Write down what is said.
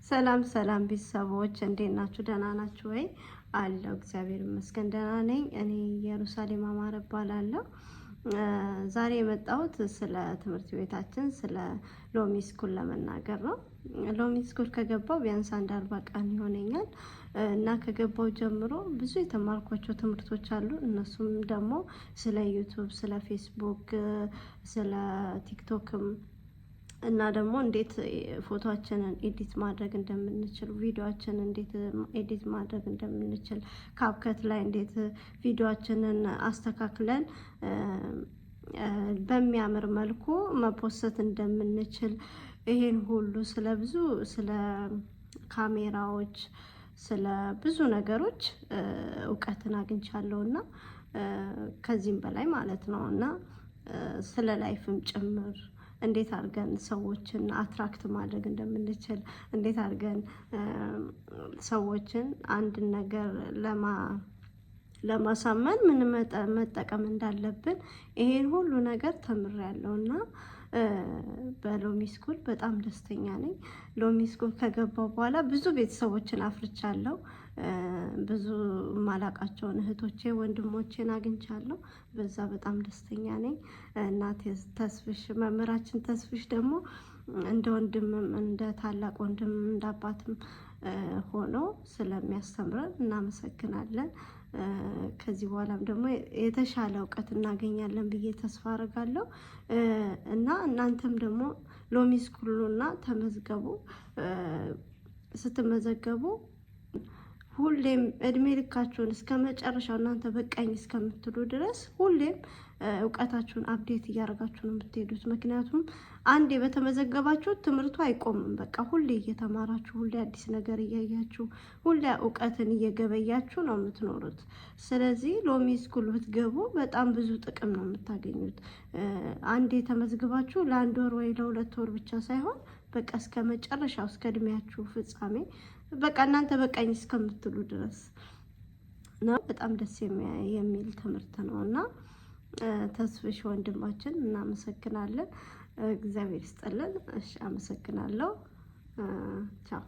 ሰላም ሰላም ቤተሰቦች እንዴት ናችሁ? ደህና ናችሁ ወይ? አለው እግዚአብሔር ይመስገን ደህና ነኝ። እኔ ኢየሩሳሌም አማረ እባላለሁ። ዛሬ የመጣሁት ስለ ትምህርት ቤታችን ስለ ሎሚ ስኩል ለመናገር ነው። ሎሚ ስኩል ከገባው ቢያንስ 40 ቀን ይሆነኛል እና ከገባው ጀምሮ ብዙ የተማርኳቸው ትምህርቶች አሉ። እነሱም ደግሞ ስለ ዩቲዩብ፣ ስለ ፌስቡክ፣ ስለ ቲክቶክም እና ደግሞ እንዴት ፎቶአችንን ኤዲት ማድረግ እንደምንችል፣ ቪዲዮአችንን እንዴት ኤዲት ማድረግ እንደምንችል፣ ካፕከት ላይ እንዴት ቪዲዮአችንን አስተካክለን በሚያምር መልኩ መፖሰት እንደምንችል፣ ይሄን ሁሉ ስለ ካሜራዎች ስለ ብዙ ነገሮች እውቀትን አግኝቻለሁና ከዚህም በላይ ማለት ነውና ስለ ላይፍም ጭምር እንዴት አድርገን ሰዎችን አትራክት ማድረግ እንደምንችል፣ እንዴት አድርገን ሰዎችን አንድ ነገር ለማሳመን ምን መጠቀም እንዳለብን ይሄን ሁሉ ነገር ተምሬያለሁና በሎሚ ስኩል በጣም ደስተኛ ነኝ። ሎሚ ስኩል ከገባው በኋላ ብዙ ቤተሰቦችን አፍርቻለሁ። ብዙ ማላቃቸውን እህቶቼ ወንድሞቼን አግኝቻለሁ። በዛ በጣም ደስተኛ ነኝ። እናቴ ተስፍሽ መምህራችን ተስፍሽ ደግሞ እንደ ወንድምም እንደ ታላቅ ወንድም እንደ አባትም ሆኖ ስለሚያስተምረን እናመሰግናለን። ከዚህ በኋላም ደግሞ የተሻለ እውቀት እናገኛለን ብዬ ተስፋ አደርጋለሁ እና እናንተም ደግሞ ሎሚ ስኩልና ተመዝገቡ። ስትመዘገቡ ሁሌም እድሜ ልካችሁን እስከ መጨረሻው እናንተ በቃኝ እስከምትሉ ድረስ ሁሌም እውቀታችሁን አፕዴት እያደረጋችሁ ነው የምትሄዱት። ምክንያቱም አንዴ በተመዘገባችሁ ትምህርቱ አይቆምም። በቃ ሁሌ እየተማራችሁ፣ ሁሌ አዲስ ነገር እያያችሁ፣ ሁሌ እውቀትን እየገበያችሁ ነው የምትኖሩት። ስለዚህ ሎሚ ስኩል ብትገቡ በጣም ብዙ ጥቅም ነው የምታገኙት። አንዴ ተመዝግባችሁ ለ1 ወር ወይ ለ2 ወር ብቻ ሳይሆን በቃ እስከ መጨረሻው እስከ እድሜያችሁ ፍጻሜ በቃ እናንተ በቃኝ እስከምትሉ ድረስ ነው። በጣም ደስ የሚል ትምህርት ነውና ተስፍሽ ወንድማችን እናመሰግናለን። እግዚአብሔር ይስጥልን። እሺ፣ አመሰግናለሁ። ቻው